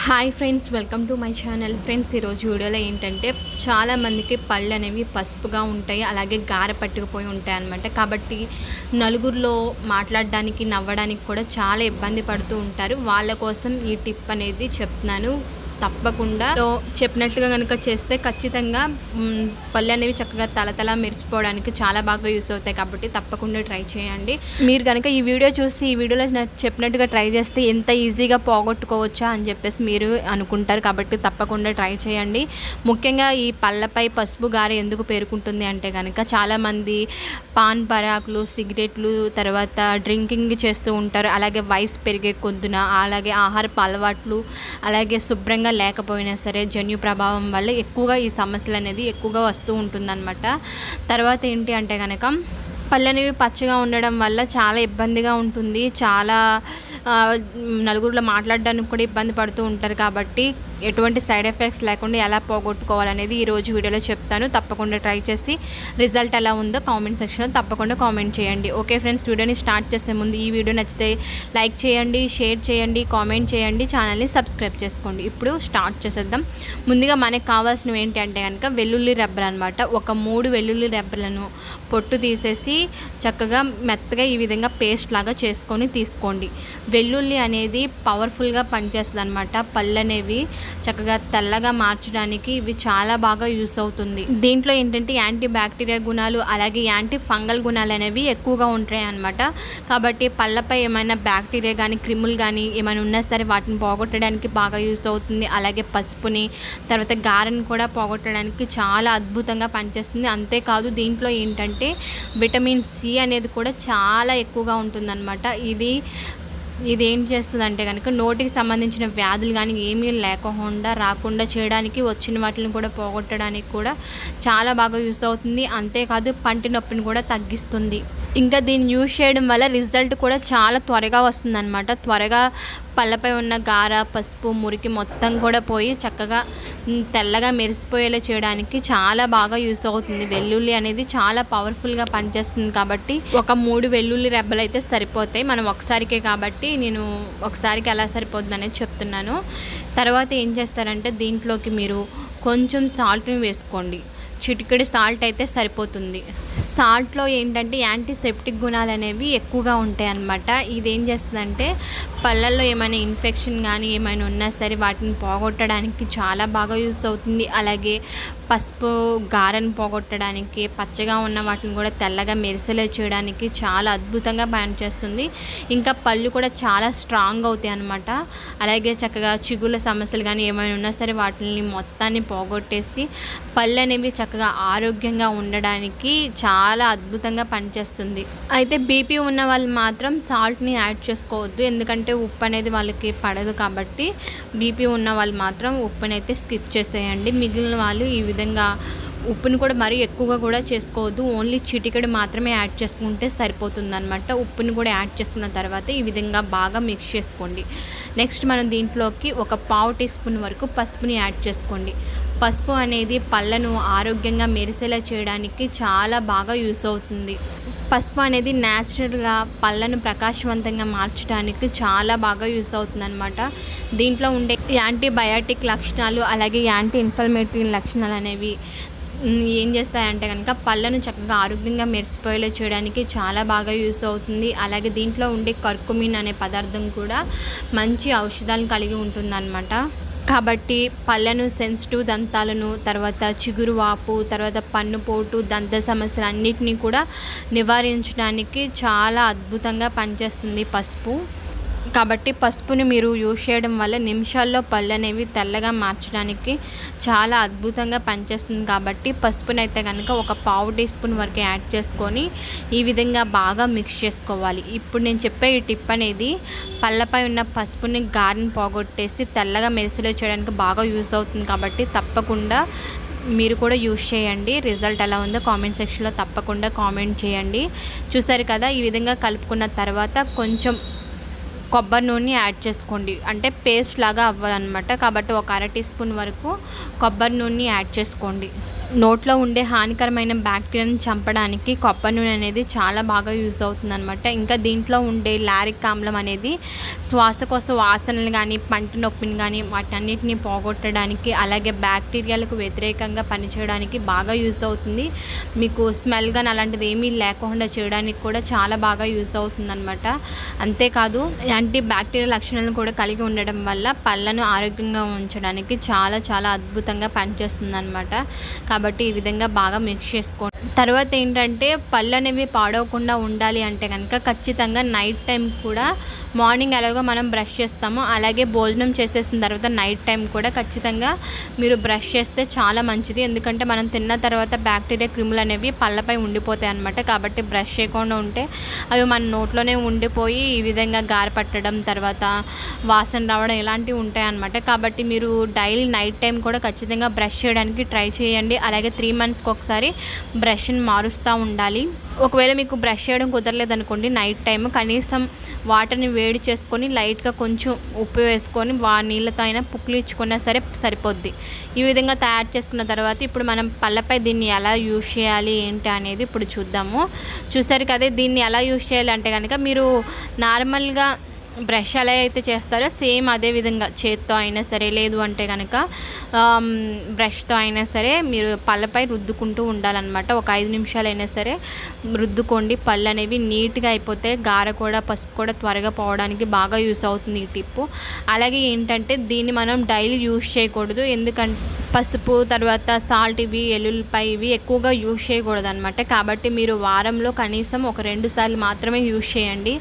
Hi friends, welcome to my channel. Friends, ఈరోజు వీడియోలో ఏంటంటే చాలామందికి పళ్ళు అనేవి పసుపుగా ఉంటాయి, అలాగే గార పట్టుకుపోయి ఉంటాయి అన్నమాట. కాబట్టి నలుగురిలో మాట్లాడడానికి నవ్వడానికి కూడా చాలా ఇబ్బంది పడుతూ ఉంటారు. వాళ్ళ కోసం ఈ టిప్ అనేది చెప్తున్నాను. తప్పకుండా చెప్పినట్లుగా కనుక చేస్తే ఖచ్చితంగా పళ్ళు అనేవి చక్కగా తలతల మెరిసిపోవడానికి చాలా బాగా యూస్ అవుతాయి. కాబట్టి తప్పకుండా ట్రై చేయండి. మీరు కనుక ఈ వీడియో చూసి ఈ వీడియోలో చెప్పినట్టుగా ట్రై చేస్తే ఎంత ఈజీగా పోగొట్టుకోవచ్చా అని చెప్పేసి మీరు అనుకుంటారు. కాబట్టి తప్పకుండా ట్రై చేయండి. ముఖ్యంగా ఈ పళ్ళపై పసుపు గార ఎందుకు పేరుకుంటుంది అంటే కనుక చాలామంది పాన్ పరాకులు, సిగరెట్లు, తర్వాత డ్రింకింగ్ చేస్తూ ఉంటారు. అలాగే వయసు పెరిగే కొద్దున, అలాగే ఆహారపు అలవాట్లు, అలాగే శుభ్రంగా లేకపోయినా సరే జన్యు ప్రభావం వల్ల ఎక్కువగా ఈ సమస్యలు అనేది ఎక్కువగా వస్తూ ఉంటుందన్నమాట. తర్వాత ఏంటి అంటే కనుక పళ్ళు అనేవి పచ్చగా ఉండడం వల్ల చాలా ఇబ్బందిగా ఉంటుంది. చాలా నలుగురిలో మాట్లాడడానికి కూడా ఇబ్బంది పడుతూ ఉంటారు. కాబట్టి ఎటువంటి సైడ్ ఎఫెక్ట్స్ లేకుండా ఎలా పోగొట్టుకోవాలనేది ఈరోజు వీడియోలో చెప్తాను. తప్పకుండా ట్రై చేసి రిజల్ట్ ఎలా ఉందో కామెంట్ సెక్షన్లో తప్పకుండా కామెంట్ చేయండి. ఓకే ఫ్రెండ్స్, వీడియోని స్టార్ట్ చేసే ముందు ఈ వీడియో నచ్చితే లైక్ చేయండి, షేర్ చేయండి, కామెంట్ చేయండి, ఛానల్ని సబ్స్క్రైబ్ చేసుకోండి. ఇప్పుడు స్టార్ట్ చేసేద్దాం. ముందుగా మనకు కావాల్సినవి ఏంటి అంటే కనుక వెల్లుల్లి రెబ్బలు అనమాట. ఒక 3 వెల్లుల్లి రెబ్బలను పొట్టు తీసేసి చక్కగా మెత్తగా ఈ విధంగా పేస్ట్ లాగా చేసుకొని తీసుకోండి. వెల్లుల్లి అనేది పవర్ఫుల్గా పనిచేస్తుంది అనమాట. పళ్ళు అనేవి చక్కగా తెల్లగా మార్చడానికి ఇవి చాలా బాగా యూస్ అవుతుంది. దీంట్లో ఏంటంటే యాంటీ బ్యాక్టీరియా గుణాలు, అలాగే యాంటీ ఫంగల్ గుణాలు అనేవి ఎక్కువగా ఉంటాయి అన్నమాట. కాబట్టి పళ్ళపై ఏమైనా బ్యాక్టీరియా కానీ క్రిములు కానీ ఏమైనా ఉన్నా సరే వాటిని పోగొట్టడానికి బాగా యూస్ అవుతుంది. అలాగే పసుపుని, తర్వాత గారెని కూడా పోగొట్టడానికి చాలా అద్భుతంగా పనిచేస్తుంది. అంతేకాదు దీంట్లో ఏంటంటే విటమిన్ సి అనేది కూడా చాలా ఎక్కువగా ఉంటుందన్నమాట. ఇది ఏం చేస్తుందంటే కనుక నోటికి సంబంధించిన వ్యాధులు కానీ ఏమీ రాకుండా చేయడానికి, వచ్చిన వాటిని కూడా పోగొట్టడానికి కూడా చాలా బాగా యూస్ అవుతుంది. అంతేకాదు పంటి నొప్పిని కూడా తగ్గిస్తుంది. ఇంకా దీన్ని యూజ్ చేయడం వల్ల రిజల్ట్ కూడా చాలా త్వరగా వస్తుందన్నమాట. త్వరగా పళ్ళపై ఉన్న గార, పసుపు, మురికి మొత్తం కూడా పోయి చక్కగా తెల్లగా మెరిసిపోయేలా చేయడానికి చాలా బాగా యూస్ అవుతుంది. వెల్లుల్లి అనేది చాలా పవర్ఫుల్గా పనిచేస్తుంది. కాబట్టి ఒక 3 వెల్లుల్లి రెబ్బలు అయితే సరిపోతాయి. మనం ఒకసారికే కాబట్టి నేను ఒకసారికి ఎలా సరిపోతుంది అనేది చెప్తున్నాను. తర్వాత ఏం చేస్తారంటే దీంట్లోకి మీరు కొంచెం సాల్ట్ని వేసుకోండి. చిటికెడు సాల్ట్ అయితే సరిపోతుంది. సాల్ట్లో ఏంటంటే యాంటీసెప్టిక్ గుణాలు అనేవి ఎక్కువగా ఉంటాయి అన్నమాట. ఇదేం చేస్తుందంటే పళ్ళల్లో ఏమైనా ఇన్ఫెక్షన్ కానీ ఏమైనా ఉన్నా సరే వాటిని పోగొట్టడానికి చాలా బాగా యూస్ అవుతుంది. అలాగే పసుపు గారెను పోగొట్టడానికి, పచ్చగా ఉన్న వాటిని కూడా తెల్లగా మెరిసేలా చేయడానికి చాలా అద్భుతంగా పనిచేస్తుంది. ఇంకా పళ్ళు కూడా చాలా స్ట్రాంగ్ అవుతాయి అన్నమాట. అలాగే చక్కగా చిగుళ్ళ సమస్యలు కానీ ఏమైనా ఉన్నా సరే వాటిని మొత్తాన్ని పోగొట్టేసి పళ్ళు అనేవి చక్కగా ఆరోగ్యంగా ఉండడానికి చాలా అద్భుతంగా పనిచేస్తుంది. అయితే బీపీ ఉన్న వాళ్ళు మాత్రం సాల్ట్ని యాడ్ చేసుకోవద్దు, ఎందుకంటే ఉప్పు అనేది వాళ్ళకి పడదు. కాబట్టి బీపీ ఉన్న వాళ్ళు మాత్రం ఉప్పుని అయితే స్కిప్ చేసేయండి. మిగిలిన వాళ్ళు ఈ విధంగా ఉప్పుని కూడా మరీ ఎక్కువగా కూడా చేసుకోవద్దు. ఓన్లీ చిటికెడు మాత్రమే యాడ్ చేసుకుంటే సరిపోతుంది అనమాట. ఉప్పుని కూడా యాడ్ చేసుకున్న తర్వాత ఈ విధంగా బాగా మిక్స్ చేసుకోండి. నెక్స్ట్ మనం దీంట్లోకి ఒక 1/2 టీ స్పూన్ వరకు పసుపుని యాడ్ చేసుకోండి. పసుపు అనేది పళ్ళను ఆరోగ్యంగా మెరిసేలా చేయడానికి చాలా బాగా యూస్ అవుతుంది. పసుపు అనేది న్యాచురల్గా పళ్ళను ప్రకాశవంతంగా మార్చడానికి చాలా బాగా యూస్ అవుతుంది అనమాట. దీంట్లో ఉండే యాంటీబయాటిక్ లక్షణాలు, అలాగే యాంటీ ఇన్ఫ్లమేటరీ లక్షణాలు అనేవి ఏం చేస్తాయంటే కనుక పళ్ళను చక్కగా ఆరోగ్యంగా మెరిసిపోయేలా చేయడానికి చాలా బాగా యూస్ అవుతుంది. అలాగే దీంట్లో ఉండే కర్కుమిన్ అనే పదార్థం కూడా మంచి ఔషధాలను కలిగి ఉంటుందన్నమాట. కాబట్టి పళ్ళను, సెన్సిటివ్ దంతాలను, తర్వాత చిగురు వాపు, తర్వాత పన్నుపోటు, దంత సమస్యలు అన్నిటినీ కూడా నివారించడానికి చాలా అద్భుతంగా పనిచేస్తుంది పసుపు. కాబట్టి పసుపుని మీరు యూజ్ చేయడం వల్ల నిమిషాల్లో పళ్ళు అనేవి తెల్లగా మార్చడానికి చాలా అద్భుతంగా పనిచేస్తుంది. కాబట్టి పసుపుని అయితే కనుక ఒక 1/2 టీ స్పూన్ వరకు యాడ్ చేసుకొని ఈ విధంగా బాగా మిక్స్ చేసుకోవాలి. ఇప్పుడు నేను చెప్పే ఈ టిప్ అనేది పళ్ళపై ఉన్న పసుపుని గారెని పోగొట్టేసి తెల్లగా మెరిసేలా చేయడానికి బాగా యూస్ అవుతుంది. కాబట్టి తప్పకుండా మీరు కూడా యూజ్ చేయండి. రిజల్ట్ ఎలా ఉందో కామెంట్ సెక్షన్లో తప్పకుండా కామెంట్ చేయండి. చూసారు కదా, ఈ విధంగా కలుపుకున్న తర్వాత కొంచెం కొబ్బరి నూనె యాడ్ చేసుకోండి. అంటే పేస్ట్ లాగా అవ్వాలన్నమాట. కాబట్టి ఒక 1/2 టీ స్పూన్ వరకు కొబ్బరి నూనె యాడ్ చేసుకోండి. నోట్లో ఉండే హానికరమైన బ్యాక్టీరియాని చంపడానికి కొబ్బరి నూనె అనేది చాలా బాగా యూజ్ అవుతుందన్నమాట. ఇంకా దీంట్లో ఉండే లారిక్ ఆమ్లం అనేది శ్వాసకోశ వాసనలు కానీ, పంటి నొప్పిని కానీ వాటన్నిటిని పోగొట్టడానికి, అలాగే బ్యాక్టీరియాలకు వ్యతిరేకంగా పనిచేయడానికి బాగా యూజ్ అవుతుంది. మీకు స్మెల్ కానీ అలాంటిది ఏమీ లేకుండా చేయడానికి కూడా చాలా బాగా యూజ్ అవుతుందన్నమాట. అంతేకాదు యాంటీ బ్యాక్టీరియల్ లక్షణాలను కూడా కలిగి ఉండడం వల్ల పళ్ళను ఆరోగ్యంగా ఉంచడానికి చాలా చాలా అద్భుతంగా పనిచేస్తుందన్నమాట. కాబట్టి ఈ విధంగా బాగా మిక్స్ చేసుకోండి. తర్వాత ఏంటంటే పళ్ళు అనేవి పాడవకుండా ఉండాలి అంటే కనుక ఖచ్చితంగా నైట్ టైం కూడా, మార్నింగ్ ఎలాగో మనం బ్రష్ చేస్తామో అలాగే భోజనం చేసేసిన తర్వాత నైట్ టైం కూడా ఖచ్చితంగా మీరు బ్రష్ చేస్తే చాలా మంచిది. ఎందుకంటే మనం తిన్న తర్వాత బ్యాక్టీరియా క్రిములు అనేవి పళ్ళపై ఉండిపోతాయి అన్నమాట. కాబట్టి బ్రష్ చేయకుండా ఉంటే అవి మన నోట్లోనే ఉండిపోయి ఈ విధంగా గారి పట్టడం, తర్వాత వాసన రావడం ఇలాంటివి ఉంటాయి అన్నమాట. కాబట్టి మీరు డైలీ నైట్ టైం కూడా ఖచ్చితంగా బ్రష్ చేయడానికి ట్రై చేయండి. అలాగే 3 monthsకి ఒకసారి బ్రష్ని మారుస్తూ ఉండాలి. ఒకవేళ మీకు బ్రష్ చేయడం కుదరలేదు అనుకోండి, నైట్ టైం కనీసం వాటర్ని వేడి చేసుకొని లైట్గా కొంచెం ఉప్పు వేసుకొని నీళ్ళతో అయినా పుక్కిలించుకున్నా సరే సరిపోద్ది. ఈ విధంగా తయారు చేసుకున్న తర్వాత ఇప్పుడు మనం పళ్ళపై దీన్ని ఎలా యూజ్ చేయాలి ఏంటి అనేది ఇప్పుడు చూద్దాము. చూసారు కదా, దీన్ని ఎలా యూజ్ చేయాలి అంటే కనుక మీరు నార్మల్గా బ్రష్ ఎలా అయితే చేస్తారో సేమ్ అదే విధంగా చేత్తో అయినా సరే, లేదు అంటే కనుక బ్రష్తో అయినా సరే మీరు పళ్ళపై రుద్దుకుంటూ ఉండాలన్నమాట. ఒక 5 నిమిషాలైనా సరే రుద్దుకోండి. పళ్ళు అనేవి నీట్గా అయిపోతే గార కూడా, పసుపు కూడా త్వరగా పోవడానికి బాగా యూస్ అవుతుంది ఈ టిప్పు. అలాగే ఏంటంటే దీన్ని మనం డైలీ యూజ్ చేయకూడదు. ఎందుకంటే పసుపు, తర్వాత సాల్ట్, ఇవి ఎల్లుల్లిపాయ ఇవి ఎక్కువగా యూజ్ చేయకూడదు అనమాట. కాబట్టి మీరు వారంలో కనీసం ఒక 2 సార్లు మాత్రమే యూజ్ చేయండి.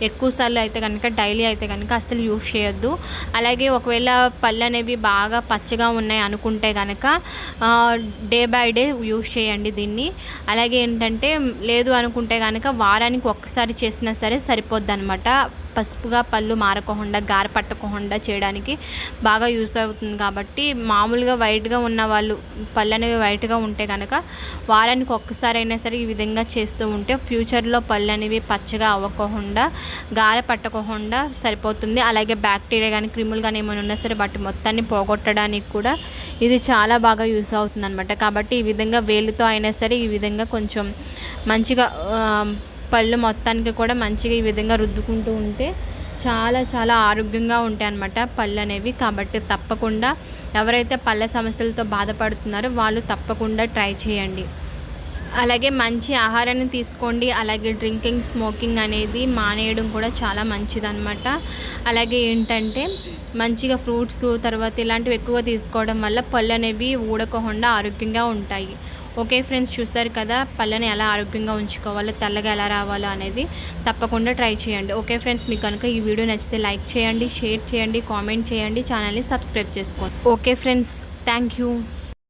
ఎక్కువ సార్లు అయితే కనుక, డైలీ అయితే కనుక అసలు యూజ్ చేయొద్దు. అలాగే ఒకవేళ పళ్ళు అనేవి బాగా పచ్చగా ఉన్నాయి అనుకుంటే కనుక డే బై డే యూజ్ చేయండి దీన్ని. అలాగే ఏంటంటే లేదు అనుకుంటే కనుక వారానికి ఒక్కసారి చేసినా సరే సరిపోద్ది అనమాట. పసుపుగా పళ్ళు మారకుండా, గార పట్టకుండా చేయడానికి బాగా యూస్ అవుతుంది. కాబట్టి మామూలుగా వైట్గా ఉన్న వాళ్ళు, పళ్ళు అనేవి వైట్గా ఉంటే కనుక వారానికి ఒక్కసారి అయినా సరే ఈ విధంగా చేస్తూ ఉంటే ఫ్యూచర్లో పళ్ళు అనేవి పచ్చగా అవ్వకుండా, గార పట్టకుండా సరిపోతుంది. అలాగే బ్యాక్టీరియా కానీ, క్రిములు కానీ ఏమైనా ఉన్నా సరే వాటి మొత్తాన్ని పోగొట్టడానికి కూడా ఇది చాలా బాగా యూస్ అవుతుంది అనమాట. కాబట్టి ఈ విధంగా వేలుతో అయినా సరే ఈ విధంగా కొంచెం మంచిగా పళ్ళు మొత్తానికి కూడా మంచిగా ఈ విధంగా రుద్దుకుంటూ ఉంటే చాలా చాలా ఆరోగ్యంగా ఉంటాయి అన్నమాట పళ్ళు అనేవి. కాబట్టి తప్పకుండా ఎవరైతే పళ్ళ సమస్యలతో బాధపడుతున్నారో వాళ్ళు తప్పకుండా ట్రై చేయండి. అలాగే మంచి ఆహారాన్ని తీసుకోండి. అలాగే డ్రింకింగ్, స్మోకింగ్ అనేది మానేయడం కూడా చాలా మంచిదన్నమాట. అలాగే ఏంటంటే మంచిగా ఫ్రూట్స్, తర్వాత ఇలాంటివి ఎక్కువగా తీసుకోవడం వల్ల పళ్ళు అనేవి ఊడకుండా ఆరోగ్యంగా ఉంటాయి. ఓకే ఫ్రెండ్స్, చూస్తారు కదా పళ్ళని ఎలా ఆరోగ్యంగా ఉంచుకోవాలో, తెల్లగా ఎలా రావాలో అనేది తప్పకుండా ట్రై చేయండి. ఓకే ఫ్రెండ్స్, మీకు కనుక ఈ వీడియో నచ్చితే లైక్ చేయండి, షేర్ చేయండి, కామెంట్ చేయండి, ఛానల్ని సబ్స్క్రైబ్ చేసుకోండి. Okay friends, thank you.